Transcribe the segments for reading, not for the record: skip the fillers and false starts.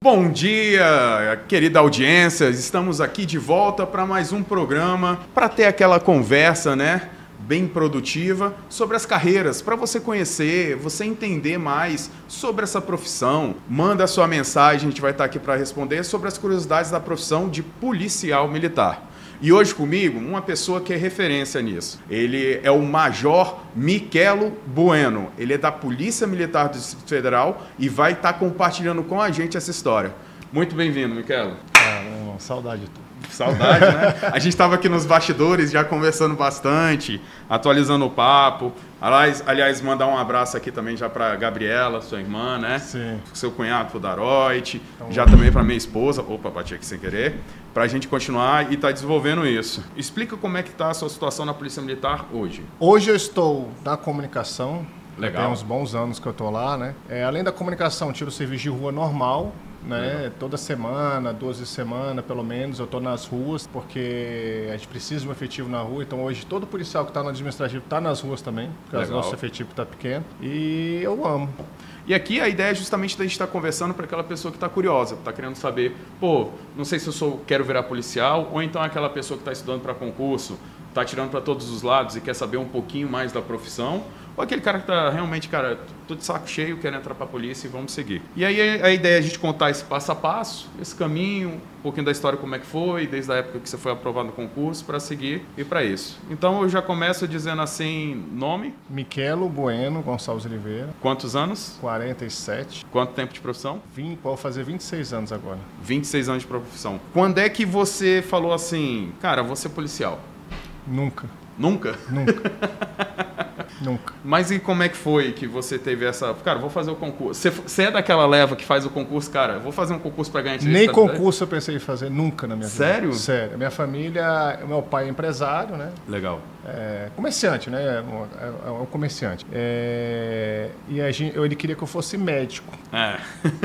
Bom dia, querida audiência, estamos aqui de volta para mais um programa para ter aquela conversa, né, bem produtiva sobre as carreiras, para você conhecer, você entender mais sobre essa profissão. Manda a sua mensagem, a gente vai estar aqui para responder sobre as curiosidades da profissão de policial militar. E hoje comigo, uma pessoa que é referência nisso. Ele é o Major Miquelo Bueno. Ele é da Polícia Militar do Distrito Federal e vai estar compartilhando com a gente essa história. Muito bem-vindo, Miquelo. Saudade de tudo. Saudade, né? A gente estava aqui nos bastidores já conversando bastante, atualizando o papo. Aliás, mandar um abraço aqui também já para Gabriela, sua irmã, né? Sim. Seu cunhado, o Daroit. Então, já também para minha esposa. Opa, bati aqui sem querer. Para a gente continuar e estar desenvolvendo isso. Explica como é que está a sua situação na Polícia Militar hoje. Hoje eu estou na comunicação. Legal. Tem uns bons anos que eu estou lá, né? Além da comunicação, tiro o serviço de rua normal, né? Toda semana, 12 semanas pelo menos, eu estou nas ruas, porque a gente precisa de um efetivo na rua. Então hoje todo policial que está no administrativo está nas ruas também, porque o nosso efetivo está pequeno. E eu amo. E aqui a ideia é justamente da gente estar conversando para aquela pessoa que está curiosa, que está querendo saber, pô, não sei se quero virar policial, ou então aquela pessoa que está estudando para concurso, está tirando para todos os lados e quer saber um pouquinho mais da profissão, ou aquele cara que está realmente, cara, tô de saco cheio, quero entrar para a polícia e vamos seguir. E aí a ideia é a gente contar esse passo a passo, esse caminho, um pouquinho da história como é que foi, desde a época que você foi aprovado no concurso, para seguir e para isso. Então eu já começo dizendo assim, nome? Miquelo Bueno Gonçalves Oliveira. Quantos anos? 47. Quanto tempo de profissão? Vou fazer 26 anos agora. 26 anos de profissão. Quando é que você falou assim, cara, vou ser policial? Nunca. Nunca? Nunca. Nunca. Mas e como é que foi que você teve essa... Cara, vou fazer o concurso. Você é daquela leva que faz o concurso, cara, vou fazer um concurso para ganhar dinheiro? Nem concurso eu pensei em fazer, nunca na minha vida. Sério? Sério. Minha família, meu pai é empresário, né? Legal. Comerciante, né? É um comerciante. E ele queria que eu fosse médico.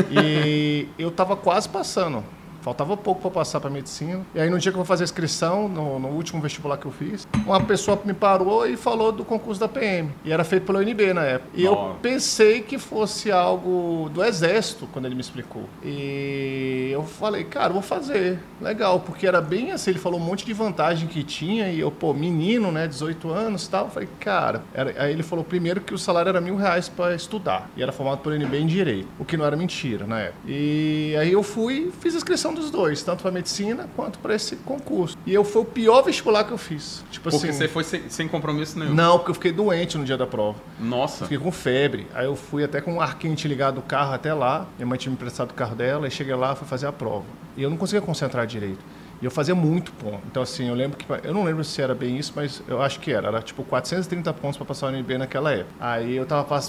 E eu estava quase passando. Faltava pouco para passar para medicina. E aí, no dia que eu vou fazer a inscrição, no último vestibular que eu fiz, uma pessoa me parou e falou do concurso da PM. E era feito pela UNB na época. E eu pensei que fosse algo do Exército, quando ele me explicou. E eu falei, cara, vou fazer. Legal, porque era bem assim, ele falou um monte de vantagem que tinha. E eu, menino, né, 18 anos e tal. Eu falei, cara... Aí ele falou primeiro que o salário era R$1.000 para estudar. E era formado pela UNB em Direito. O que não era mentira na época. E aí eu fiz a inscrição dos dois, tanto para medicina quanto para esse concurso. E foi o pior vestibular que eu fiz. Tipo porque assim, você foi sem compromisso nenhum? Não, porque eu fiquei doente no dia da prova. Nossa. Fiquei com febre. Aí eu fui até com um ar quente ligado do carro até lá. Minha mãe tinha me emprestado o carro dela. E cheguei lá, fui fazer a prova. E eu não conseguia concentrar direito. E eu fazia muito ponto. Então, assim, eu não lembro se era bem isso, mas eu acho que era. Era tipo 430 pontos para passar o UNB naquela época. Aí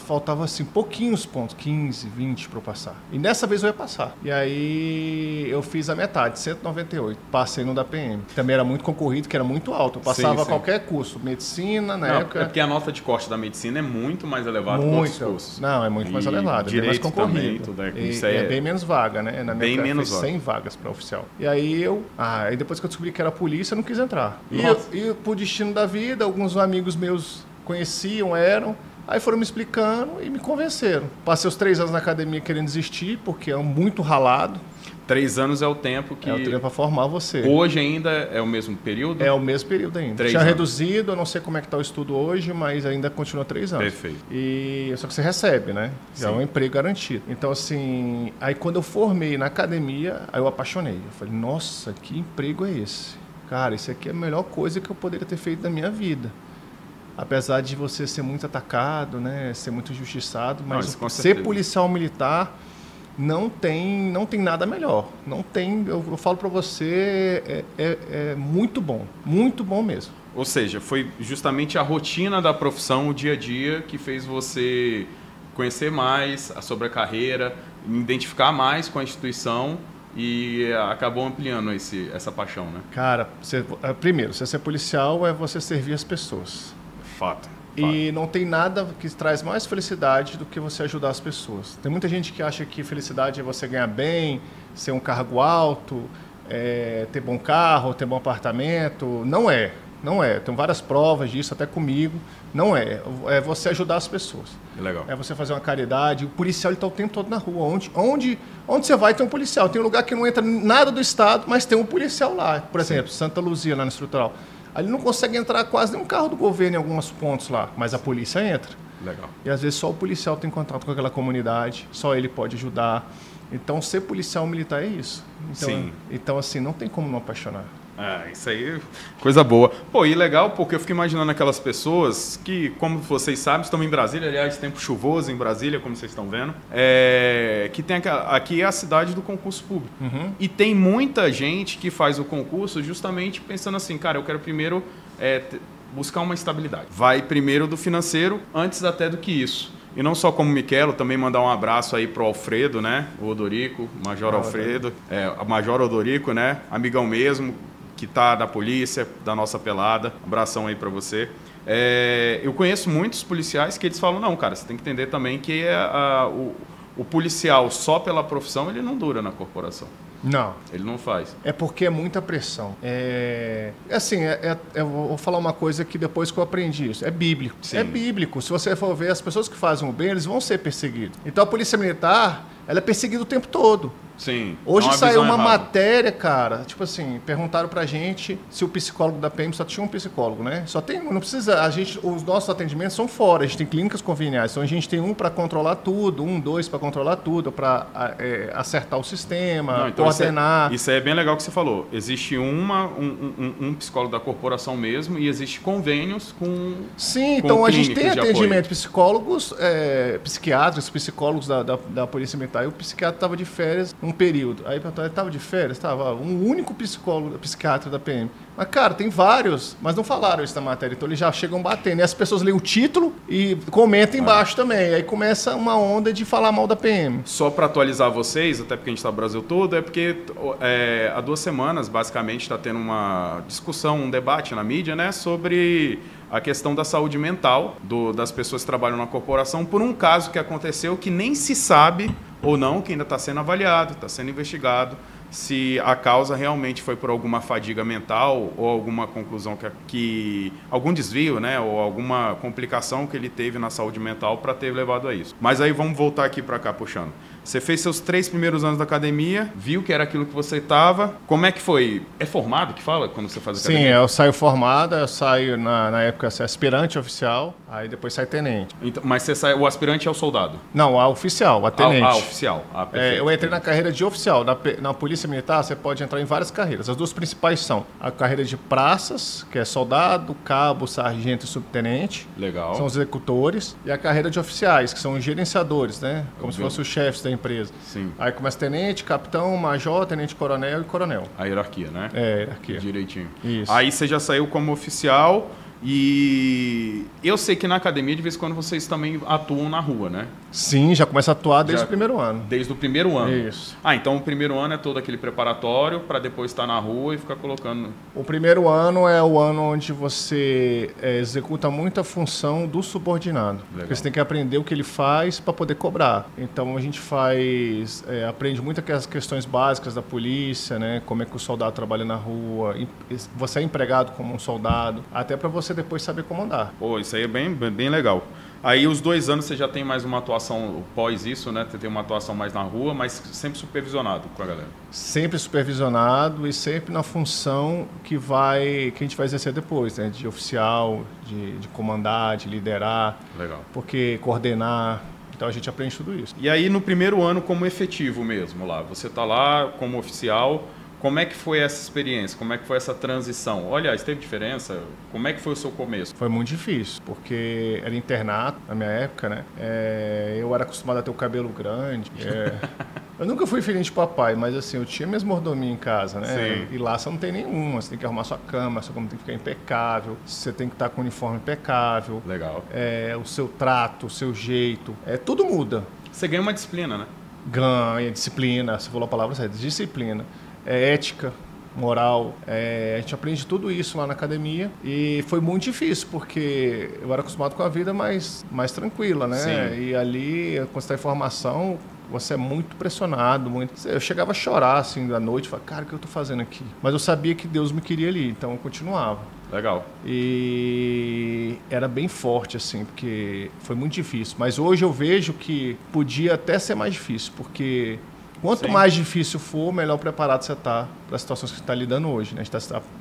faltava assim, pouquinhos pontos, 15, 20 para eu passar. E nessa vez eu ia passar. E aí eu fiz a metade, 198. Passei no da PM. Também era muito concorrido, que era muito alto. Eu passava qualquer curso. Medicina, na época... É porque a nota de corte da medicina é muito mais elevada que outros cursos. Não, é muito mais elevada. É bem mais concorrido. Também, tudo é bem menos vaga, né? Na minha época, menos 100 vagas para oficial. E aí aí depois que eu descobri que era polícia, eu não quis entrar. E por destino da vida, alguns amigos meus conheciam, aí foram me explicando e me convenceram. Passei os 3 anos na academia querendo desistir, porque é muito ralado. 3 anos é o tempo que... É o tempo para formar você. Hoje ainda é o mesmo período? É o mesmo período ainda. Tinha reduzido, eu não sei como é que está o estudo hoje, mas ainda continua 3 anos. Perfeito. Só que você recebe, né? Já é um emprego garantido. Então, assim, aí quando eu formei na academia, aí eu apaixonei. Eu falei, nossa, que emprego é esse? Cara, isso aqui é a melhor coisa que eu poderia ter feito na minha vida. Apesar de você ser muito atacado, né? Ser muito injustiçado, mas ser policial militar... Não tem nada melhor. Não tem, eu falo para você, é muito bom mesmo. Ou seja, foi justamente a rotina da profissão, o dia a dia, que fez você conhecer mais sobre a carreira, identificar mais com a instituição e acabou ampliando essa paixão, né? Cara, primeiro, você ser policial é você servir as pessoas. Fato. E não tem nada que traz mais felicidade do que você ajudar as pessoas. Tem muita gente que acha que felicidade é você ganhar bem, ser um cargo alto, ter bom carro, ter bom apartamento. Não é. Não é. Tem várias provas disso, até comigo. Não é. É você ajudar as pessoas. Legal. É você fazer uma caridade. O policial está o tempo todo na rua. Onde você vai, tem um policial. Tem um lugar que não entra nada do Estado, mas tem um policial lá. Por exemplo, Santa Luzia, lá no Estrutural. Ali não consegue entrar quase nenhum carro do governo em alguns pontos lá, mas a polícia entra. Legal. E às vezes só o policial tem contato com aquela comunidade, só ele pode ajudar. Então, ser policial militar é isso. Então, Sim. Então, assim, não tem como não apaixonar. Isso aí, coisa boa. Pô, e legal porque eu fico imaginando aquelas pessoas que, como vocês sabem, estão em Brasília, aliás, tempo chuvoso em Brasília, como vocês estão vendo, que tem aqui é a cidade do concurso público. Uhum. E tem muita gente que faz o concurso justamente pensando assim, cara, eu quero primeiro buscar uma estabilidade. Vai primeiro do financeiro, antes até do que isso. E não só como Michelo, também mandar um abraço aí pro Alfredo, né? O Odorico, Major Alfredo, Major Odorico, né? Amigão mesmo, que tá da polícia, da nossa pelada. Um abração aí para você. Eu conheço muitos policiais que eles falam, não, cara, você tem que entender também que o policial só pela profissão, ele não dura na corporação. Não. Ele não faz. É porque é muita pressão. Eu vou falar uma coisa que depois que eu aprendi isso. É bíblico. Sim. É bíblico. Se você for ver, as pessoas que fazem o bem, eles vão ser perseguidos. Então a polícia militar, ela é perseguida o tempo todo. Sim. Hoje saiu uma matéria, cara, tipo assim, perguntaram pra gente se o psicólogo da PM só tinha um psicólogo, né? Só tem, não precisa, os nossos atendimentos são fora, a gente tem clínicas conveniais, então a gente tem um para controlar tudo, dois para controlar tudo, para acertar o sistema, então coordenar. Isso é bem legal que você falou. Existe um psicólogo da corporação mesmo e existe convênios com Sim, então a gente tem atendimento psicólogos, psicólogos da Polícia Militar, e o psiquiatra estava de férias um período. Aí ele estava de férias, estava um único psiquiatra da PM. Mas, cara, tem vários, mas não falaram isso na matéria, então eles já chegam batendo. E as pessoas leem o título e comentam embaixo também. Aí começa uma onda de falar mal da PM. Só para atualizar vocês, até porque a gente está no Brasil todo, é porque há 2 semanas, basicamente, está tendo uma discussão, um debate na mídia, né, sobre a questão da saúde mental das pessoas que trabalham na corporação por um caso que aconteceu que nem se sabe ou não, que ainda está sendo avaliado, está sendo investigado, se a causa realmente foi por alguma fadiga mental ou alguma conclusão que algum desvio, né, ou alguma complicação que ele teve na saúde mental para ter levado a isso. Mas aí vamos voltar aqui para cá, puxando. Você fez seus 3 primeiros anos da academia, viu que era aquilo que você estava. Como é que foi? É formado que fala quando você faz academia? Sim, eu saio formado, eu saio na época aspirante oficial, aí depois sai tenente. Então, mas você sai, o aspirante é o soldado? Não, a oficial, a tenente. Oficial. Eu entrei na carreira de oficial. Na Polícia Militar você pode entrar em várias carreiras. As 2 principais são a carreira de praças, que é soldado, cabo, sargento e subtenente. Legal. São os executores. E a carreira de oficiais, que são os gerenciadores, né? Como se fossem os chefes da empresa. Sim. Aí começa tenente, capitão, major, tenente-coronel e coronel. A hierarquia, né? É, a hierarquia. Direitinho. Isso. Aí você já saiu como oficial e eu sei que na academia, de vez em quando, vocês também atuam na rua, né? Sim, já começa a atuar desde o primeiro ano. Desde o primeiro ano? Isso. Então o primeiro ano é todo aquele preparatório para depois estar na rua e ficar colocando... O primeiro ano é o ano onde você executa muita função do subordinado. Legal. Porque você tem que aprender o que ele faz para poder cobrar. Então a gente aprende muito aquelas questões básicas da polícia, né? Como é que o soldado trabalha na rua, você é empregado como um soldado, até para você depois saber comandar. Pô, isso aí é bem legal. Aí os 2 anos você já tem mais uma atuação pós isso, né? Você tem uma atuação mais na rua, mas sempre supervisionado com a galera. Sempre supervisionado e sempre na função que a gente vai exercer depois, né? De oficial, de comandar, de liderar. Legal. Porque coordenar. Então a gente aprende tudo isso. E aí no primeiro ano como efetivo mesmo lá, você está lá como oficial. Como é que foi essa experiência? Como é que foi essa transição? Aliás, teve diferença? Como é que foi o seu começo? Foi muito difícil, porque era internato na minha época, né? Eu era acostumado a ter o cabelo grande. Eu nunca fui filhinho de papai, mas assim, eu tinha minhas mordomias em casa, né? Sim. E lá você não tem nenhuma, você tem que arrumar sua cama, sua cama tem que ficar impecável, você tem que estar com o uniforme impecável. Legal. O seu trato, o seu jeito, tudo muda. Você ganha uma disciplina, né? Ganha, disciplina, você falou a palavra certa, disciplina. Ética, moral, a gente aprende tudo isso lá na academia e foi muito difícil porque eu era acostumado com a vida mais tranquila, né? Sim. E ali, quando você está em formação, você é muito pressionado, muito... Eu chegava a chorar, assim, à noite, falava, cara, o que eu tô fazendo aqui? Mas eu sabia que Deus me queria ali, então eu continuava. Legal. E era bem forte, assim, porque foi muito difícil. Mas hoje eu vejo que podia até ser mais difícil, porque quanto mais difícil for, melhor preparado você está para as situações que você está lidando hoje, né?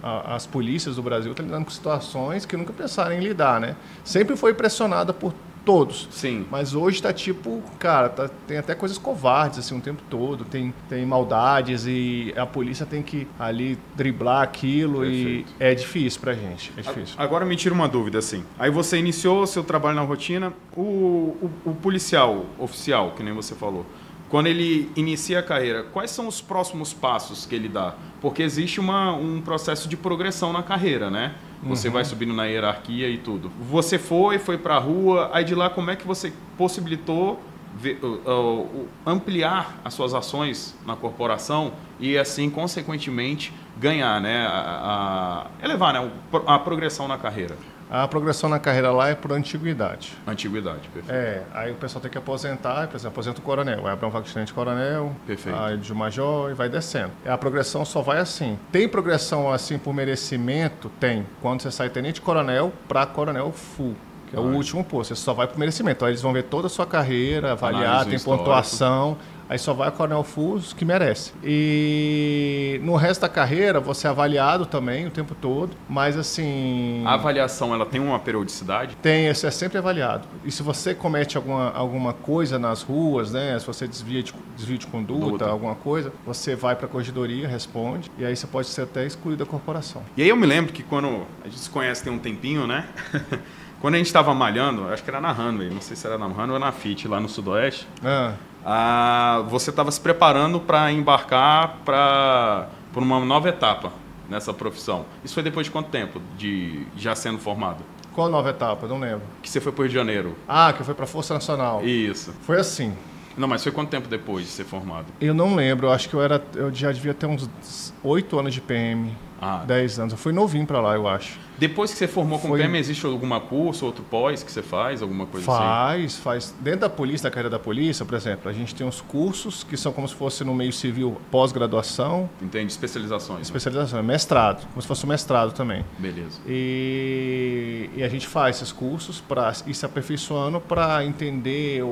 As polícias do Brasil estão lidando com situações que nunca pensaram em lidar, né? Sempre foi pressionada por todos. Sim. Mas hoje está tipo, cara, tem até coisas covardes assim o tempo todo, tem maldades e a polícia tem que ali driblar aquilo. Perfeito. E é difícil pra gente, é difícil. Agora me tira uma dúvida assim. Aí você iniciou seu trabalho na rotina, o policial oficial, que nem você falou, quando ele inicia a carreira, quais são os próximos passos que ele dá? Porque existe um processo de progressão na carreira, né? Você vai subindo na hierarquia e tudo. Você foi para a rua, aí de lá como é que você possibilitou ampliar as suas ações na corporação e assim, consequentemente, ganhar, né? Elevar, né? A progressão na carreira. A progressão na carreira lá é por antiguidade. Antiguidade, perfeito. Aí o pessoal tem que aposentar, por exemplo, aposenta o coronel, vai abrir um vaga de tenente coronel, perfeito. Aí de major e vai descendo. A progressão só vai assim. Tem progressão assim por merecimento? Tem. Quando você sai tenente coronel para coronel full. Que é o último posto, você só vai por merecimento. Então, eles vão ver toda a sua carreira, avaliar, tem pontuação, aí só vai a coronel full que merece. E no resto da carreira, você é avaliado também o tempo todo, mas assim... A avaliação, ela tem uma periodicidade? Tem, é sempre avaliado. E se você comete alguma coisa nas ruas, né, se você desvio de conduta, alguma coisa, você vai para a corregedoria, responde, e aí você pode ser até excluído da corporação. E aí eu me lembro que quando a gente se conhece tem um tempinho, né? Quando a gente estava malhando, acho que era na Runway, não sei se era na Runway ou na FIT, lá no Sudoeste, você estava se preparando para embarcar por uma nova etapa nessa profissão. Isso foi depois de quanto tempo de já sendo formado? Qual nova etapa? Não lembro. Que você foi para o Rio de Janeiro. Que eu fui para a Força Nacional. Isso. Foi assim. Não, mas foi quanto tempo depois de ser formado? Eu não lembro, eu acho que eu já devia ter uns 8 anos de PM, 10 anos. Eu fui novinho para lá, eu acho. Depois que você formou com PM, existe algum curso, outro pós que você faz, alguma coisa assim? Faz. Dentro da polícia, da carreira da polícia, por exemplo, a gente tem uns cursos que são como se fosse no meio civil pós-graduação. Entende? Especializações. Especialização, é mestrado, como se fosse um mestrado também. Beleza. E a gente faz esses cursos para ir se aperfeiçoando para entender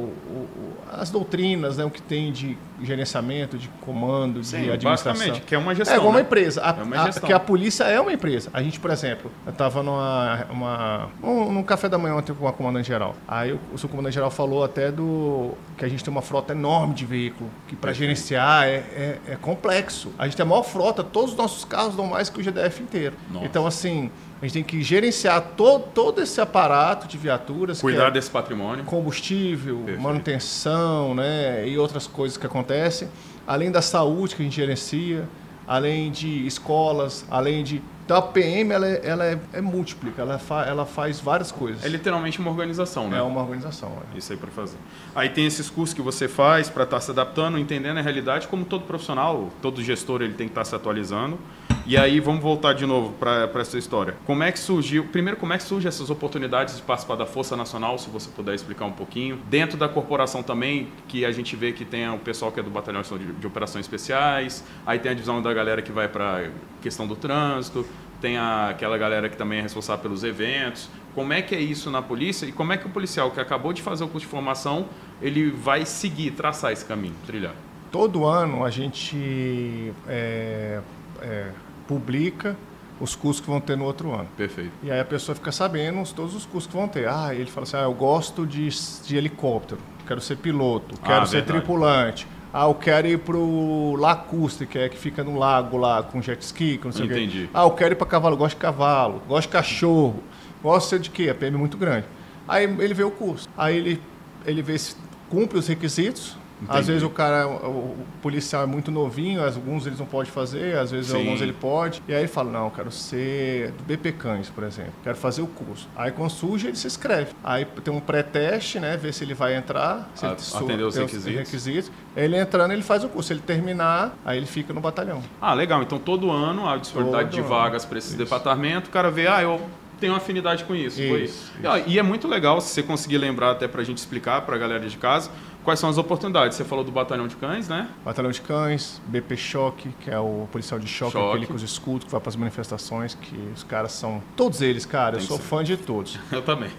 as doutrinas, né, o que tem de gerenciamento, de comando, de administração. Basicamente, que é uma gestão. É igual uma empresa. Gestão. Que a polícia é uma empresa. A gente, por exemplo, eu estava num café da manhã ontem com a comandante-geral. Aí o seu comandante-geral falou até que a gente tem uma frota enorme de veículo, que para gerenciar é complexo. A gente tem a maior frota, todos os nossos carros dão mais que o GDF inteiro. Nossa. Então, assim, a gente tem que gerenciar todo esse aparato de viaturas. Cuidar desse patrimônio. Combustível, manutenção, né, e outras coisas que acontecem. Além da saúde que a gente gerencia, além de escolas, além de... Então a PM ela é múltipla, ela faz várias coisas. É literalmente uma organização, né? É uma organização. Isso aí para fazer. Aí tem esses cursos que você faz para estar se adaptando, entendendo a realidade, como todo profissional, todo gestor ele tem que estar se atualizando. E aí vamos voltar de novo para essa história. Como é que surgiu? Primeiro, como é que surgem essas oportunidades de participar da Força Nacional, se você puder explicar um pouquinho. Dentro da corporação também, que a gente vê que tem o pessoal que é do Batalhão de Operações Especiais, aí tem a divisão da galera que vai para questão do trânsito, tem aquela galera que também é responsável pelos eventos. Como é que é isso na polícia e como é que o policial que acabou de fazer o curso de formação, ele vai seguir, traçar esse caminho, trilhar? Todo ano a gente publica os cursos que vão ter no outro ano. Perfeito. E aí a pessoa fica sabendo todos os cursos que vão ter. Ele fala assim, eu gosto de helicóptero, quero ser piloto, quero ser tripulante. Eu quero ir pro Lacustre, que fica no lago lá, com jet ski, que não sei o quê. Entendi. Eu quero ir para cavalo, gosto de cavalo, gosto de cachorro, gosto de quê? A PM é muito grande. Aí ele vê o curso. Aí ele vê se cumpre os requisitos. Entendi. Às vezes o policial é muito novinho, alguns eles não podem fazer, às vezes alguns ele pode. E aí ele fala, não, eu quero ser do BP Cães, por exemplo. Quero fazer o curso. Aí quando surge, ele se inscreve. Aí tem um pré-teste, né? Ver se ele vai entrar. Se ele atender os requisitos. Ele entrando, ele faz o curso. Se ele terminar, aí ele fica no batalhão. Legal. Então todo ano há disponibilidade de vagas para esse departamento. O cara vê, eu tenho afinidade com isso. E é muito legal se você conseguir lembrar até para a gente explicar para a galera de casa, quais são as oportunidades? Você falou do Batalhão de Cães, né? Batalhão de Cães, BP Choque, que é o policial de choque. Aquele com os escudos que vai para as manifestações, que os caras são... Todos eles, cara, eu sou fã de todos. Eu também.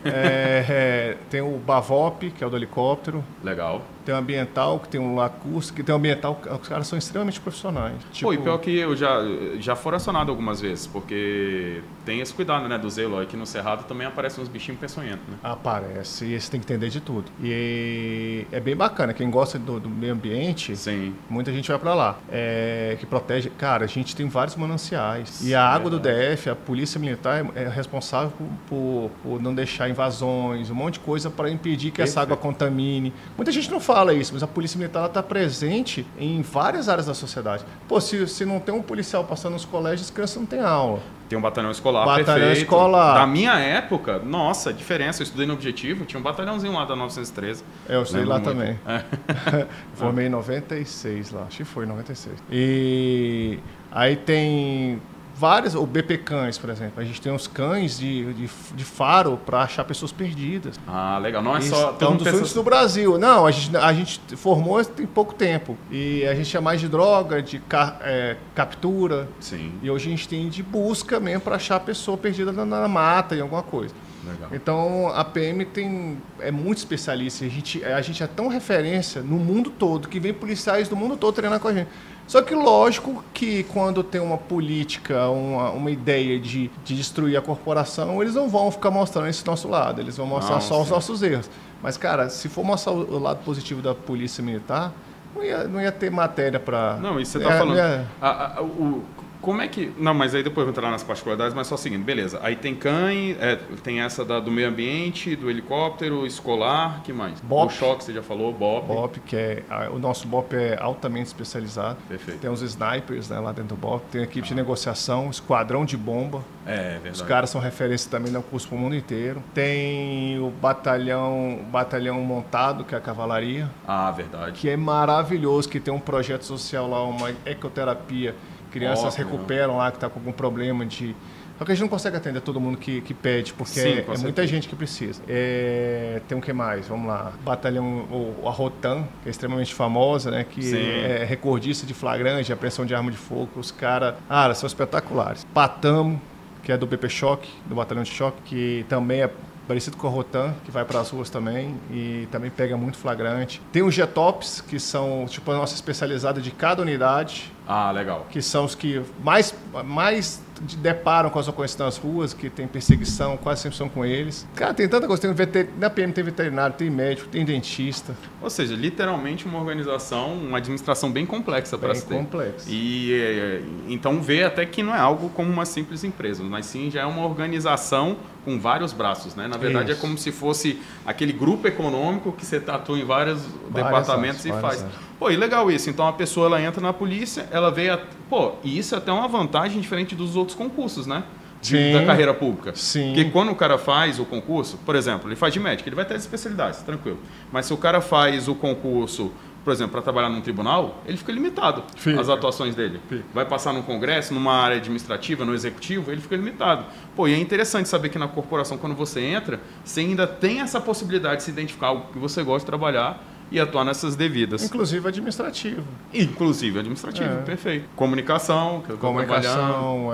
Tem o Bavop, que é o do helicóptero. Legal. Tem o Ambiental, que tem o Lacus, que tem o Ambiental, os caras são extremamente profissionais. Pô, e pior que eu já foram acionado algumas vezes, porque tem esse cuidado, né, do zelo. Aqui no Cerrado também aparecem uns bichinhos peçonhentos, né? Aparece, e você tem que entender de tudo. E é bem bacana, quem gosta do meio ambiente, sim, muita gente vai pra lá. Que protege, cara, a gente tem vários mananciais. E a água do DF, a Polícia Militar é responsável por não deixar invasões, um monte de coisa para impedir que essa água contamine. Muita gente não fala isso, mas a Polícia Militar está presente em várias áreas da sociedade. Pô, se não tem um policial passando nos colégios, as crianças não têm aula. Tem um batalhão escolar, batalhão escolar. Da minha época, nossa, diferença. Eu estudei no Objetivo, tinha um batalhãozinho lá da 913. Eu estudei lá muito. Também. Formei em 96 lá, acho que foi em 96. E aí tem... várias, o BP Cães, por exemplo. A gente tem uns cães de faro para achar pessoas perdidas. Ah, legal. Não é só... Então, dos únicos do Brasil. Não, a gente formou tem pouco tempo. E a gente tinha mais de droga, de captura. Sim. E hoje a gente tem de busca mesmo para achar a pessoa perdida na mata, em alguma coisa. Legal. Então, a PM é muito especialista. A gente é tão referência no mundo todo, que vem policiais do mundo todo treinar com a gente. Só que lógico que quando tem uma política, uma ideia de destruir a corporação, eles não vão ficar mostrando esse nosso lado, eles vão mostrar só os nossos erros. Mas, cara, se for mostrar o lado positivo da Polícia Militar, não ia ter matéria para... Não, isso você está falando. Como é que... Não, mas aí depois eu vou entrar nas particularidades, mas só o seguinte, beleza. Aí tem cães, tem essa do meio ambiente, do helicóptero, escolar, que mais? BOP. O choque, você já falou, BOP. BOP, o nosso BOP é altamente especializado. Perfeito. Tem os snipers, né, lá dentro do BOP, tem a equipe de negociação, esquadrão de bomba. É verdade. Os caras são referência também no curso para o mundo inteiro. Tem o batalhão montado, que é a cavalaria. Ah, verdade. Que é maravilhoso, que tem um projeto social lá, uma ecoterapia. Crianças recuperam lá que está com algum problema de... Só que a gente não consegue atender todo mundo que pede, porque é muita gente que precisa. Tem o que mais? Vamos lá. Batalhão, a Rotan, que é extremamente famosa, né? Que é recordista de flagrante, apreensão de arma de fogo. Os caras, são espetaculares. Patamo, que é do BP Choque, do Batalhão de Choque, que também é parecido com a Rotan, que vai para as ruas também e também pega muito flagrante. Tem os GTOPs, que são tipo a nossa especializada de cada unidade. Ah, legal. Que são os que mais deparam com as ocorrências nas ruas, que tem perseguição, quase sempre são com eles. Cara, tem tanta coisa. Na PM tem veterinário, tem médico, tem dentista. Ou seja, literalmente uma organização, uma administração bem complexa para se ter. Bem complexa. E então vê até que não é algo como uma simples empresa, mas sim já é uma organização com vários braços, né? Na verdade é como se fosse aquele grupo econômico que você atua em vários departamentos e faz. Pô, e legal isso. Então a pessoa ela entra na polícia, ela vê... Pô, e isso é até uma vantagem diferente dos outros concursos, né? Da carreira pública. Sim. Porque quando o cara faz o concurso, por exemplo, ele faz de médico, ele vai ter as especialidades, tranquilo. Mas se o cara faz o concurso, por exemplo, para trabalhar num tribunal, ele fica limitado às atuações dele. Vai passar num congresso, numa área administrativa, no executivo, ele fica limitado. Pô, e é interessante saber que na corporação, quando você entra, você ainda tem essa possibilidade de se identificar algo que você gosta de trabalhar e atuar nessas devidas. Inclusive administrativo. Perfeito. Comunicação, que eu tô trabalhando.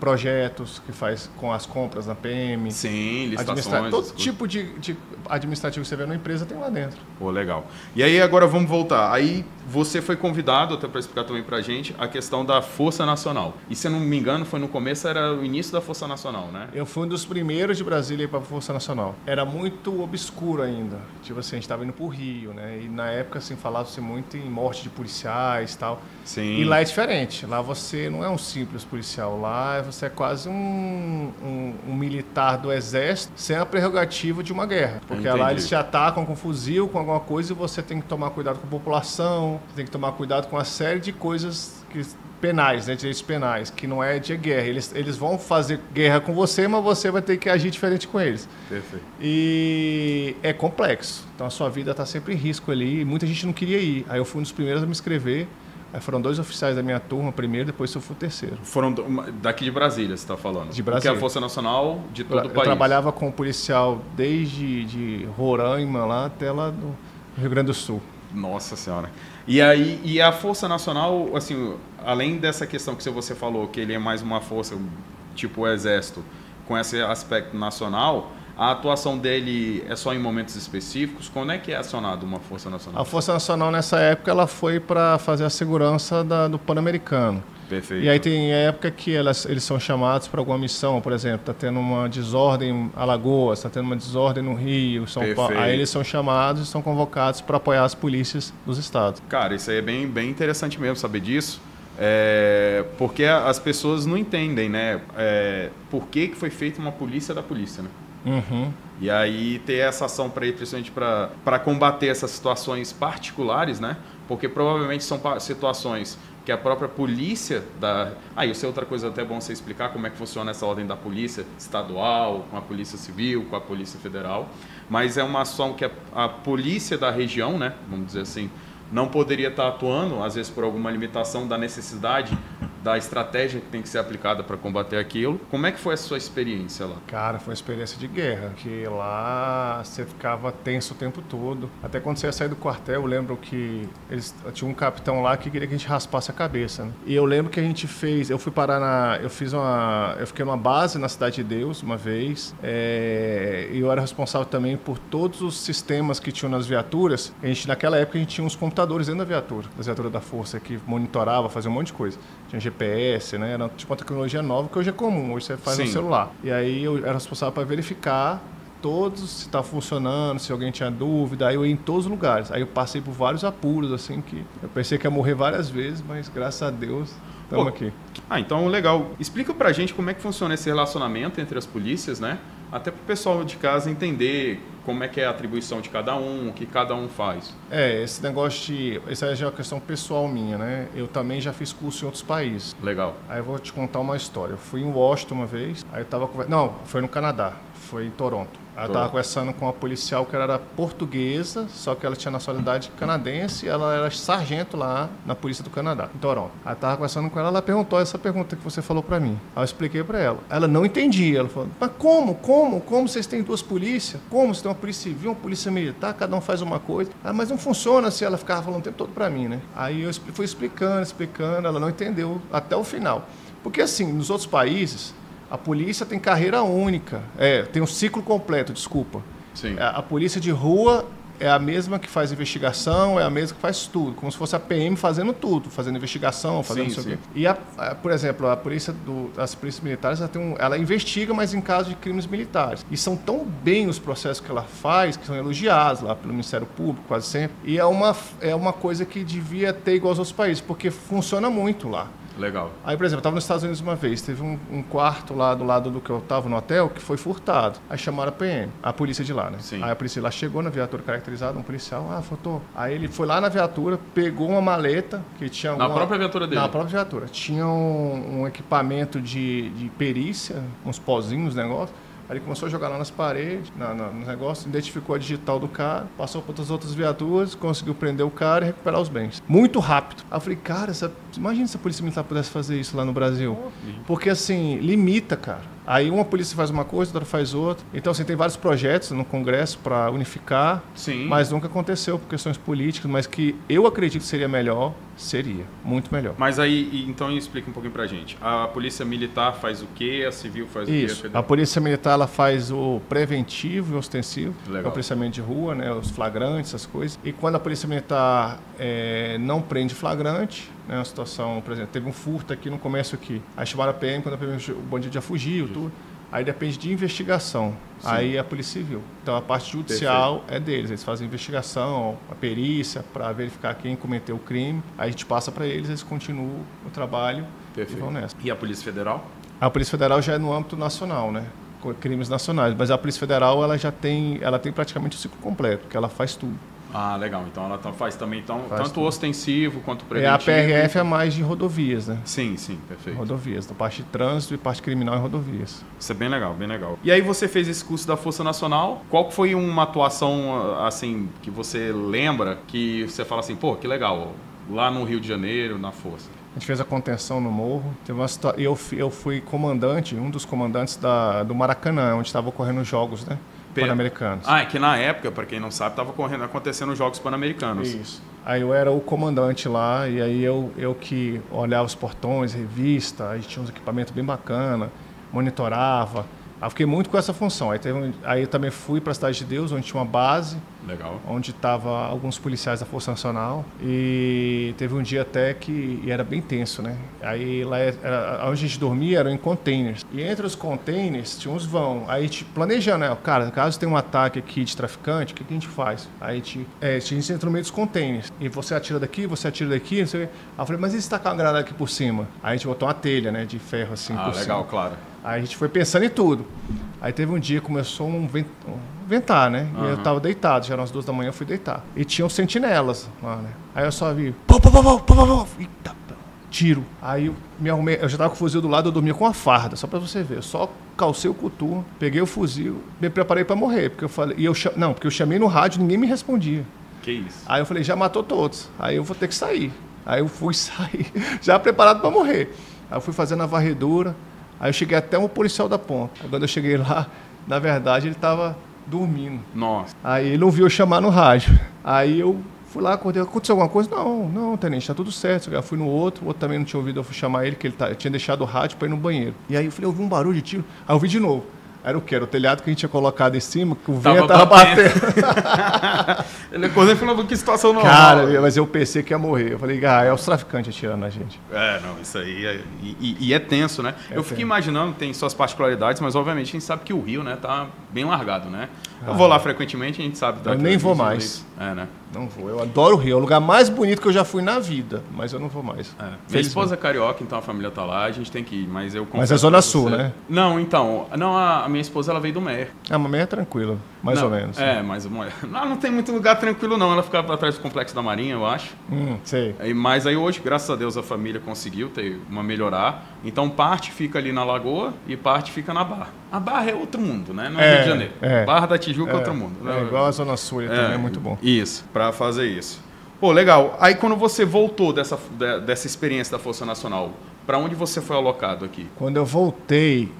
Projetos que faz com as compras na PM. Sim, licitações. Todo tipo de administrativo que você vê na empresa tem lá dentro. Pô, legal. E aí agora vamos voltar. Aí você foi convidado, até para explicar também pra gente, a questão da Força Nacional. E se eu não me engano, foi no começo, era o início da Força Nacional, né? Eu fui um dos primeiros de Brasília para a Força Nacional. Era muito obscuro ainda. Tipo assim, a gente estava indo pro Rio, né? E na época, assim, falava-se muito em morte de policiais e tal. Sim. E lá é diferente. Lá você não é um simples policial. Lá você é quase um militar do exército sem a prerrogativa de uma guerra. Porque lá eles te atacam com fuzil, com alguma coisa, e você tem que tomar cuidado com a população, você tem que tomar cuidado com uma série de coisas penais, né? Direitos penais, que não é de guerra. Eles vão fazer guerra com você, mas você vai ter que agir diferente com eles. Perfeito. E é complexo. Então a sua vida está sempre em risco ali. E muita gente não queria ir. Aí eu fui um dos primeiros a me inscrever. Aí foram 2 oficiais da minha turma primeiro, depois eu fui o terceiro. Foram daqui de Brasília, você está falando? De Brasília. Porque é a Força Nacional de todo o país. Eu trabalhava com policial desde de Roraima lá até lá Rio Grande do Sul. Nossa Senhora. E aí, e a Força Nacional, assim, além dessa questão que você falou, que ele é mais uma força tipo o Exército, com esse aspecto nacional, a atuação dele é só em momentos específicos? Quando é que é acionado uma Força Nacional? A Força Nacional, nessa época, ela foi para fazer a segurança do Pan-Americano. Perfeito. E aí tem época que eles são chamados para alguma missão, por exemplo, está tendo uma desordem em Alagoas, está tendo uma desordem no Rio, São Paulo. Aí eles são chamados e são convocados para apoiar as polícias dos estados. Cara, isso aí é bem interessante mesmo saber disso. Porque as pessoas não entendem, né? Por que foi feita uma polícia da polícia, né? Uhum. E aí ter essa ação principalmente para combater essas situações particulares, né? Porque provavelmente são situações que a própria polícia da... isso é outra coisa até bom você explicar como é que funciona essa ordem da polícia estadual, com a polícia civil, com a polícia federal. Mas é uma ação que a polícia da região, né? Vamos dizer assim, não poderia estar atuando, às vezes por alguma limitação da necessidade da estratégia que tem que ser aplicada para combater aquilo. Como é que foi a sua experiência lá? Cara, foi uma experiência de guerra, que lá você ficava tenso o tempo todo. Até quando você ia sair do quartel, eu lembro que tinha um capitão lá que queria que a gente raspasse a cabeça, né? E eu lembro que a gente eu fiquei numa base na Cidade de Deus uma vez, e eu era responsável também por todos os sistemas que tinham nas viaturas. Naquela época a gente tinha uns computadores dentro da viatura da Força, que monitorava, fazia um monte de coisa. Tinha GPS, né? Era tipo uma tecnologia nova que hoje é comum, hoje você faz no celular. E aí eu era responsável para verificar todos, se estava funcionando, se alguém tinha dúvida. Aí eu ia em todos os lugares. Aí eu passei por vários apuros, assim, que eu pensei que ia morrer várias vezes, mas graças a Deus estamos aqui. Então legal. Explica pra gente como é que funciona esse relacionamento entre as polícias, né? Até para o pessoal de casa entender como é que é a atribuição de cada um, o que cada um faz. Esse negócio essa já é uma questão pessoal minha, né? Eu também já fiz curso em outros países. Legal. Aí eu vou te contar uma história. Eu fui em Washington uma vez, aí eu tava Não, foi no Canadá, foi em Toronto. Aí eu estava conversando com uma policial que era portuguesa, só que ela tinha nacionalidade canadense e ela era sargento lá na polícia do Canadá, em Toronto. Aí eu estava conversando com ela, ela perguntou essa pergunta que você falou para mim. Aí eu expliquei para ela. Ela não entendia. Ela falou, mas como vocês têm duas polícias? Como você tem uma polícia civil, uma polícia militar, cada um faz uma coisa? Mas não funciona assim, ela ficava falando o tempo todo para mim, né? Aí eu fui explicando, ela não entendeu até o final. Porque assim, nos outros países, a polícia tem carreira única, tem um ciclo completo, desculpa. Sim. A polícia de rua é a mesma que faz investigação, é a mesma que faz tudo, como se fosse a PM fazendo tudo, fazendo investigação, fazendo não sei o quê. E, por exemplo, as polícias militares, ela investiga, mas em caso de crimes militares. E são tão bem os processos que ela faz, que são elogiados lá pelo Ministério Público, quase sempre. E é uma coisa que devia ter igual aos outros países, porque funciona muito lá. Legal. Aí, por exemplo, eu estava nos Estados Unidos uma vez, teve um quarto lá do lado do que eu estava no hotel que foi furtado. Aí chamaram a PM, a polícia de lá, né? Sim. Aí a polícia lá chegou na viatura caracterizada, um policial, furtou. Aí ele foi lá na viatura, pegou uma maleta que tinha... Na própria viatura dele? Na própria viatura. Tinha um equipamento de perícia, uns pozinhos, negócio. Aí ele começou a jogar lá nas paredes, no negócio, identificou a digital do cara, passou para outras viaturas, conseguiu prender o cara e recuperar os bens. Muito rápido. Aí eu falei, cara, imagina se a polícia militar pudesse fazer isso lá no Brasil. Porque assim, limita, cara. Aí uma polícia faz uma coisa, outra faz outra. Então, assim, tem vários projetos no Congresso para unificar, mas nunca aconteceu por questões políticas, mas que eu acredito que seria melhor, seria. Muito melhor. Mas aí, então explica um pouquinho pra gente. A polícia militar faz o quê? A civil faz o quê? Isso. A polícia militar, ela faz o preventivo e o ostensivo, que é o policiamento de rua, né, os flagrantes, essas coisas. E quando a polícia militar não prende flagrante, né, uma situação, por exemplo, teve um furto aqui no comércio aqui. Aí chamaram a PM, quando o bandido já fugiu, tudo. Aí depende de investigação. Sim. Aí é a Polícia Civil. Então a parte judicial é deles. Eles fazem investigação, a perícia, para verificar quem cometeu o crime. Aí a gente passa para eles continuam o trabalho e vão nessa. E a Polícia Federal? A Polícia Federal já é no âmbito nacional, né? Crimes nacionais. Mas a Polícia Federal ela tem praticamente o ciclo completo, porque ela faz tudo. Ah, legal. Então ela faz também tanto tudo. Ostensivo quanto preventivo. A PRF é mais de rodovias, né? Sim, perfeito. Rodovias, da parte de trânsito e parte criminal em rodovias. Isso é bem legal, bem legal. E aí você fez esse curso da Força Nacional. Qual foi uma atuação, assim, que você lembra, que você fala assim, pô, que legal, lá no Rio de Janeiro, na Força? A gente fez a contenção no morro. Eu fui comandante, um dos comandantes do Maracanã, onde estavam ocorrendo os jogos, né? Pan-Americanos. Ah, é que na época, para quem não sabe, estava acontecendo os Jogos Pan-Americanos. Isso. Aí eu era o comandante lá, e aí eu que olhava os portões, revista, aí tinha uns equipamentos bem bacana, monitorava. Aí eu fiquei muito com essa função. Aí eu também fui para a Cidade de Deus, onde tinha uma base. Legal. Onde estavam alguns policiais da Força Nacional. E teve um dia até que era bem tenso, né? Aí lá onde a gente dormia eram em containers. E entre os containers tinha uns vão. Aí a gente planejando, né? Cara, caso tenha um ataque aqui de traficante, o que a gente faz? Aí a gente entra no meio dos containers. E você atira daqui, você atira daqui, não sei o quê. Aí eu falei, mas e se tacar uma granada aqui por cima? Aí a gente botou uma telha, né? De ferro assim por cima. Ah, legal, claro. Aí a gente foi pensando em tudo. Aí teve um dia, começou um ventar, né? E eu tava deitado, já eram as 2 da manhã, eu fui deitar. E tinham sentinelas lá, né? Aí eu só vi... Eita, tiro. Aí eu me arrumei, eu já tava com o fuzil do lado, eu dormia com a farda, só pra você ver. Eu só calcei o coturno, peguei o fuzil, me preparei pra morrer. Porque eu falei... porque eu chamei no rádio, ninguém me respondia. Que isso? Aí eu falei, já matou todos. Aí eu vou ter que sair. Aí eu fui sair, já preparado pra morrer. Aí eu fui fazendo a varredura. Aí eu cheguei até um policial da ponta. Aí quando eu cheguei lá, na verdade, ele estava dormindo. Nossa. Aí ele não viu eu chamar no rádio. Aí eu fui lá, acordei, aconteceu alguma coisa? Não, tenente, tá tudo certo. Eu fui no outro, o outro também não tinha ouvido eu fui chamar ele, que ele tinha deixado o rádio para ir no banheiro. E aí eu falei, eu ouvi um barulho de tiro. Aí eu vi de novo. Era o quê? Era o telhado que a gente tinha colocado em cima, que o vento tava batendo. Ele acordou e falou, que situação normal. Cara, mas eu pensei que ia morrer. Eu falei, é os traficantes atirando na gente. Não, isso aí e é tenso, né? Eu fico imaginando, tem suas particularidades, mas obviamente a gente sabe que o Rio, né, tá bem largado, né? Eu vou lá frequentemente, a gente sabe... Eu nem vou mais. Né? Não vou. Eu adoro o Rio. É o lugar mais bonito que eu já fui na vida, mas eu não vou mais. Minha esposa é carioca, então a família tá lá, a gente tem que ir, mas eu... Mas é Zona Sul, né? Não, então, a minha esposa, ela veio do Meia. A Meia é tranquila, mais ou menos. Mas não tem muito lugar tranquilo não, ela fica atrás do Complexo da Marinha, eu acho. Sei. Mas aí hoje, graças a Deus, a família conseguiu ter uma melhorar, então parte fica ali na Lagoa e parte fica na Barra. A Barra é outro mundo, né? No Rio de Janeiro. Barra da Tijuca é outro mundo. É igual a Zona Sul, também é muito bom. Isso, pra fazer isso. Pô, legal. Aí quando você voltou dessa experiência da Força Nacional, para onde você foi alocado aqui? Quando eu voltei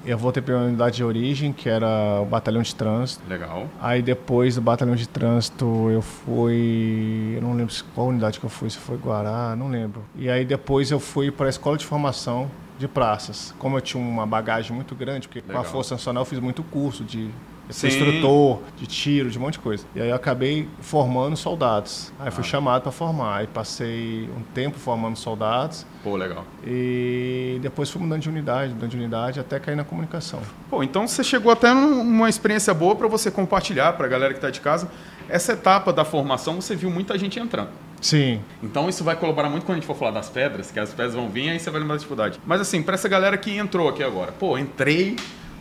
para a unidade de origem, que era o Batalhão de Trânsito. Legal. Aí depois do Batalhão de Trânsito eu fui... Eu não lembro qual unidade que eu fui, se foi Guará, não lembro. E aí depois eu fui para a Escola de Formação de Praças. Como eu tinha uma bagagem muito grande, porque com a Força Nacional eu fiz muito curso de... ser instrutor de tiro, de um monte de coisa. E aí eu acabei formando soldados. Aí fui chamado para formar. Aí passei um tempo formando soldados. Pô, legal. E depois fui mudando de unidade, até cair na comunicação. Pô, então você chegou até numa experiência boa para você compartilhar para a galera que está de casa. Essa etapa da formação, você viu muita gente entrando. Sim. Então isso vai colaborar muito quando a gente for falar das pedras, que as pedras vão vir, aí você vai lembrar da dificuldade. Mas assim, para essa galera que entrou aqui agora. Pô, entrei...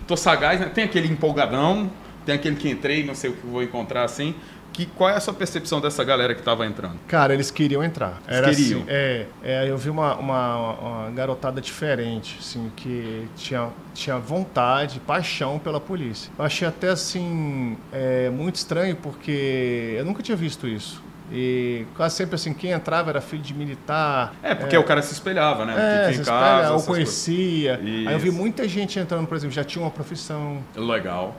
Tô sagaz, né? Tem aquele empolgadão, tem aquele que entrei, não sei o que vou encontrar assim. Qual é a sua percepção dessa galera que estava entrando? Cara, eles queriam entrar. Eles queriam? Assim, eu vi uma garotada diferente, assim, que tinha vontade, paixão pela polícia. Eu achei até assim, muito estranho, porque eu nunca tinha visto isso. E quase sempre assim, quem entrava era filho de militar. Porque o cara se espelhava, né? Se espelhava, ou conhecia. Aí eu vi muita gente entrando, por exemplo, já tinha uma profissão. Legal.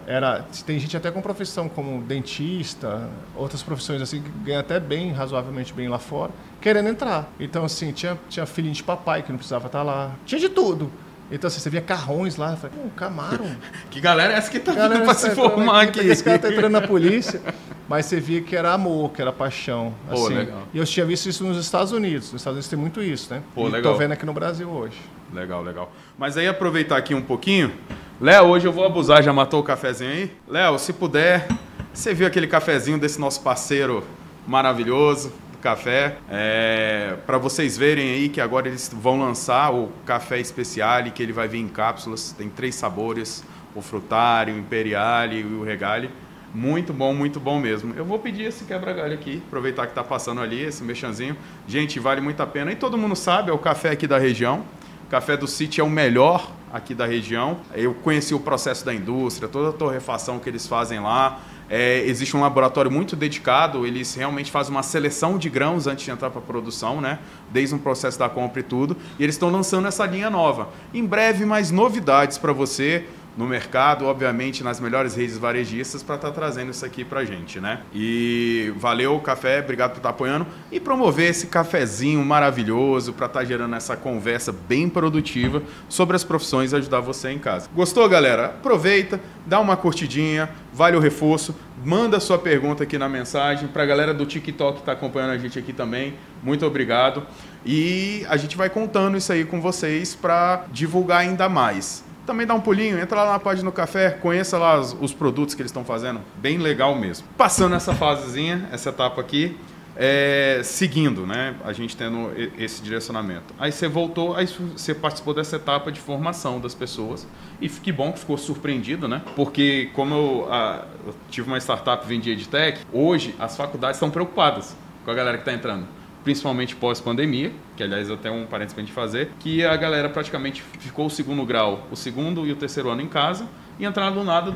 Tem gente até com profissão como dentista, outras profissões assim, que ganham até bem, razoavelmente bem lá fora, querendo entrar. Então, assim, tinha filhinho de papai que não precisava estar lá. Tinha de tudo. Então, assim, você via carrões lá, eu falei, Camaro. Que galera é essa que tá vindo pra se formar aqui? Esse cara tá entrando na polícia. Mas você via que era amor, que era paixão. Assim. Pô, legal. E eu tinha visto isso nos Estados Unidos. Nos Estados Unidos tem muito isso, né? Pô, e legal. tô vendo aqui no Brasil hoje. Legal. Mas aí, aproveitar aqui um pouquinho. Léo, hoje eu vou abusar, já matou o cafezinho aí? Léo, se puder, você viu aquele cafezinho desse nosso parceiro maravilhoso? Café, para vocês verem aí que agora eles vão lançar o café Speciale, que ele vai vir em cápsulas, tem 3 sabores, o Frutari, o Imperiale e o Regale, muito bom mesmo. Eu vou pedir esse quebra-galho aqui, aproveitar que tá passando ali, esse mexanzinho, gente, vale muito a pena, e todo mundo sabe, é o café aqui da região, o café do City é o melhor aqui da região, eu conheci o processo da indústria, toda a torrefação que eles fazem lá. Existe um laboratório muito dedicado, eles realmente fazem uma seleção de grãos antes de entrar para a produção, né? Desde o processo da compra e tudo, e eles estão lançando essa linha nova. Em breve, mais novidades para você, no mercado, obviamente nas melhores redes varejistas, para estar trazendo isso aqui para a gente, né? E valeu, Café, obrigado por estar apoiando e promover esse cafezinho maravilhoso para estar gerando essa conversa bem produtiva sobre as profissões e ajudar você em casa. Gostou, galera? Aproveita, dá uma curtidinha, vale o reforço, manda sua pergunta aqui na mensagem. Para a galera do TikTok que está acompanhando a gente aqui também, muito obrigado. E a gente vai contando isso aí com vocês para divulgar ainda mais. Também dá um pulinho, entra lá na página do Café, conheça lá os produtos que eles estão fazendo, bem legal mesmo. Passando essa fasezinha, essa etapa aqui, seguindo, né? A gente tendo esse direcionamento. Aí você voltou, aí você participou dessa etapa de formação das pessoas. E que bom que ficou surpreendido, né? Porque como eu tive uma startup e vendi EdTech, hoje as faculdades estão preocupadas com a galera que está entrando. Principalmente pós-pandemia, que aliás eu tenho um parênteses para a gente fazer, que a galera praticamente ficou o segundo grau, o segundo e o terceiro ano em casa, e entraram do nada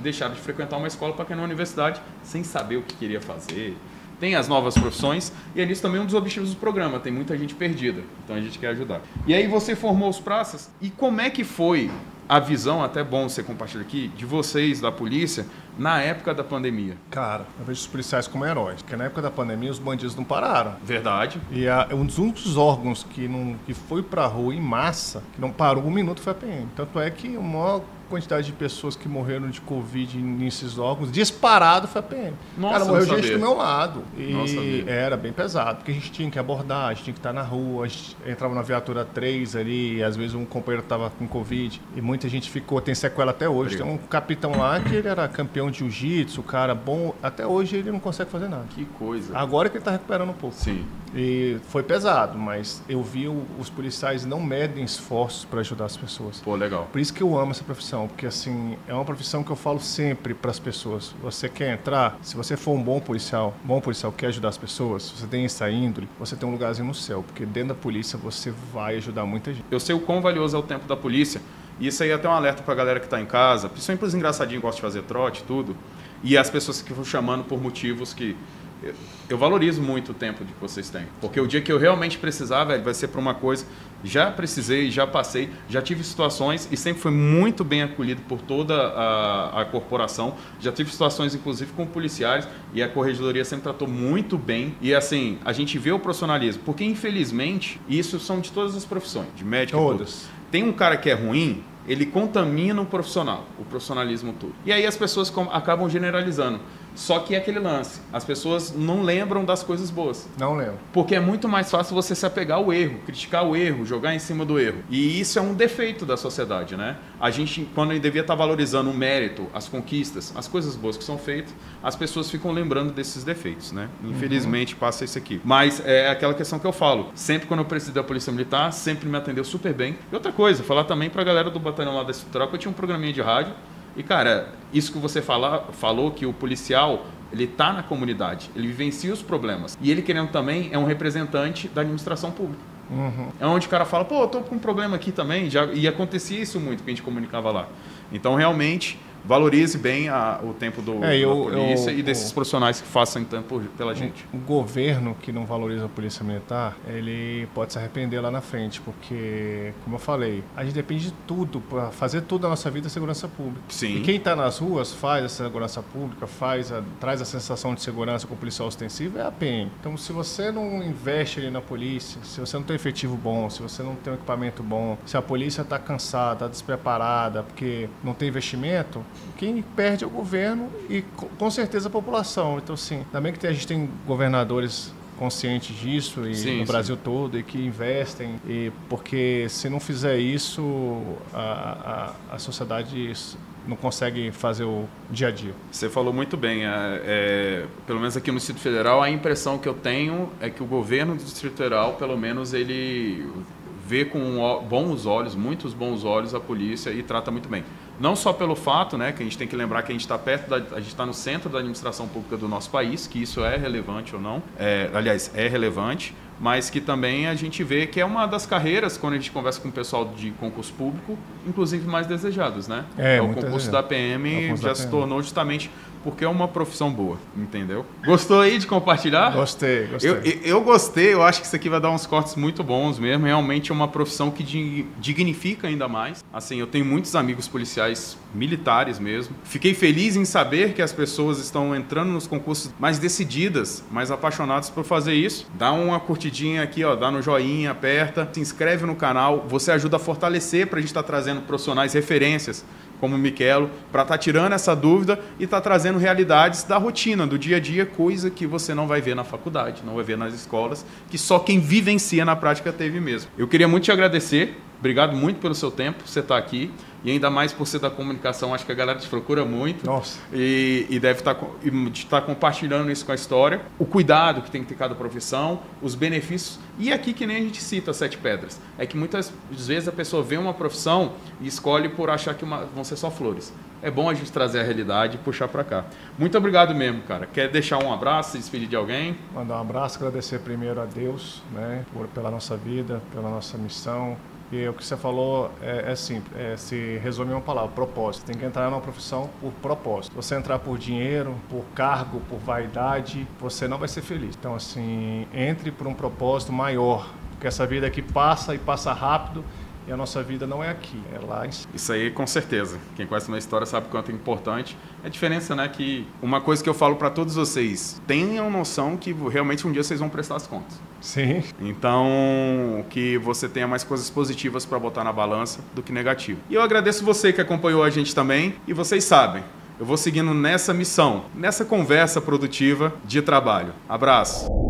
deixaram de frequentar uma escola para cair na universidade sem saber o que queria fazer. Tem as novas profissões e é nisso também um dos objetivos do programa, tem muita gente perdida, então a gente quer ajudar. E aí você formou os praças, e como é que foi a visão, até bom você compartilhar aqui, de vocês, da polícia, na época da pandemia? Cara, eu vejo os policiais como heróis, porque na época da pandemia os bandidos não pararam. Verdade. E um dos órgãos que foi pra rua em massa, que não parou um minuto, foi a PM. Tanto é que a maior quantidade de pessoas que morreram de Covid nesses órgãos, disparado, foi a PM. Nossa, cara, morreu gente do meu lado. E era bem pesado, porque a gente tinha que abordar, a gente tinha que estar na rua, a gente entrava na viatura 3 ali, e às vezes um companheiro estava com Covid, e muita gente tem sequela até hoje. Obrigado. Tem um capitão lá que ele era campeão de jiu-jitsu, cara bom, até hoje ele não consegue fazer nada. Que coisa. Agora que ele está recuperando um pouco. Sim. E foi pesado, mas eu vi os policiais não medem esforços para ajudar as pessoas. Pô, legal. Por isso que eu amo essa profissão, porque assim, é uma profissão que eu falo sempre para as pessoas. Você quer entrar, se você for um bom policial quer ajudar as pessoas, se você tem essa índole, você tem um lugarzinho no céu, porque dentro da polícia você vai ajudar muita gente. Eu sei o quão valioso é o tempo da polícia, e isso aí é até um alerta para a galera que está em casa, principalmente para os engraçadinhos que gostam de fazer trote e tudo, e as pessoas que vão chamando por motivos que... Eu valorizo muito o tempo que vocês têm. Porque o dia que eu realmente precisar, velho, vai ser para uma coisa... Já precisei, já passei, já tive situações e sempre foi muito bem acolhido por toda a corporação. Já tive situações, inclusive, com policiais e a corregedoria sempre tratou muito bem. E assim, a gente vê o profissionalismo. Porque, infelizmente, isso são de todas as profissões, de médico e tudo. Tem um cara que é ruim, ele contamina o profissional, o profissionalismo todo. E aí as pessoas acabam generalizando. Só que é aquele lance, as pessoas não lembram das coisas boas. Não lembro. Porque é muito mais fácil você se apegar ao erro, criticar o erro, jogar em cima do erro. E isso é um defeito da sociedade, né? A gente, quando ele devia estar valorizando o mérito, as conquistas, as coisas boas que são feitas, as pessoas ficam lembrando desses defeitos, né? Infelizmente passa isso aqui. Mas é aquela questão que eu falo, sempre quando eu precisei da Polícia Militar, sempre me atendeu super bem. E outra coisa, falar também pra galera do batalhão lá da estrutural, que eu tinha um programinha de rádio. E, cara, isso que você falou, que o policial, ele tá na comunidade, ele vivencia os problemas. E ele, querendo também, é um representante da administração pública. Uhum. É onde o cara fala, pô, eu tô com um problema aqui também. E acontecia isso muito, que a gente comunicava lá. Então, realmente, valorize bem o tempo da polícia e desses profissionais que façam tanto pela gente. O governo que não valoriza a polícia militar, ele pode se arrepender lá na frente, porque, como eu falei, a gente depende de tudo, para fazer tudo na nossa vida é segurança pública. Sim. E quem está nas ruas faz a segurança pública, traz a sensação de segurança com o policial ostensivo, é a PM. Então, se você não investe ali na polícia, se você não tem efetivo bom, se você não tem um equipamento bom, se a polícia está cansada, está despreparada, porque não tem investimento, quem perde é o governo e com certeza a população. Então, assim, também que a gente tem governadores conscientes disso e no Brasil todo e que investem, porque se não fizer isso, a sociedade não consegue fazer o dia a dia. Você falou muito bem. Pelo menos aqui no Distrito Federal, a impressão que eu tenho é que o governo do Distrito Federal, pelo menos, ele vê com bons olhos, muitos bons olhos, a polícia e trata muito bem. Não só pelo fato, né, que a gente tem que lembrar que a gente está a gente está no centro da administração pública do nosso país, que isso é relevante ou não. Aliás, é relevante, mas que também a gente vê que é uma das carreiras, quando a gente conversa com o pessoal de concurso público, inclusive mais desejados, né? O concurso da PM já se tornou justamente porque é uma profissão boa, entendeu? Gostou aí de compartilhar? Gostei. Eu gostei, eu acho que isso aqui vai dar uns cortes muito bons mesmo. Realmente é uma profissão que dignifica ainda mais. Assim, eu tenho muitos amigos policiais militares mesmo. Fiquei feliz em saber que as pessoas estão entrando nos concursos mais decididas, mais apaixonadas por fazer isso. Dá uma curtidinha aqui, ó, dá no joinha, aperta, se inscreve no canal. Você ajuda a fortalecer para a gente estar trazendo profissionais referências como o Michelo, para estar tirando essa dúvida e estar trazendo realidades da rotina, do dia a dia, coisa que você não vai ver na faculdade, não vai ver nas escolas, que só quem vivencia na prática teve mesmo. Eu queria muito te agradecer, obrigado muito pelo seu tempo, por você estar aqui, e ainda mais por ser da comunicação, acho que a galera te procura muito. Nossa. E deve estar compartilhando isso com a história, o cuidado que tem que ter cada profissão, os benefícios, e aqui que nem a gente cita as 7 pedras, é que muitas vezes a pessoa vê uma profissão e escolhe por achar que vão ser só flores. É bom a gente trazer a realidade e puxar para cá. Muito obrigado mesmo, cara. Quer deixar um abraço, se despedir de alguém? Mandar um abraço, agradecer primeiro a Deus, né, pela nossa vida, pela nossa missão. E o que você falou é simples, se resume em uma palavra, propósito. Tem que entrar numa profissão por propósito. Se você entrar por dinheiro, por cargo, por vaidade, você não vai ser feliz. Então, assim, entre por um propósito maior, porque essa vida aqui passa e passa rápido, e a nossa vida não é aqui, é lá em cima. Isso aí, com certeza. Quem conhece a minha história sabe o quanto é importante. A diferença, né, que uma coisa que eu falo para todos vocês, tenham noção que realmente um dia vocês vão prestar as contas. Sim. Então, que você tenha mais coisas positivas para botar na balança do que negativo. E eu agradeço você que acompanhou a gente também. E vocês sabem, eu vou seguindo nessa missão, nessa conversa produtiva de trabalho. Abraço.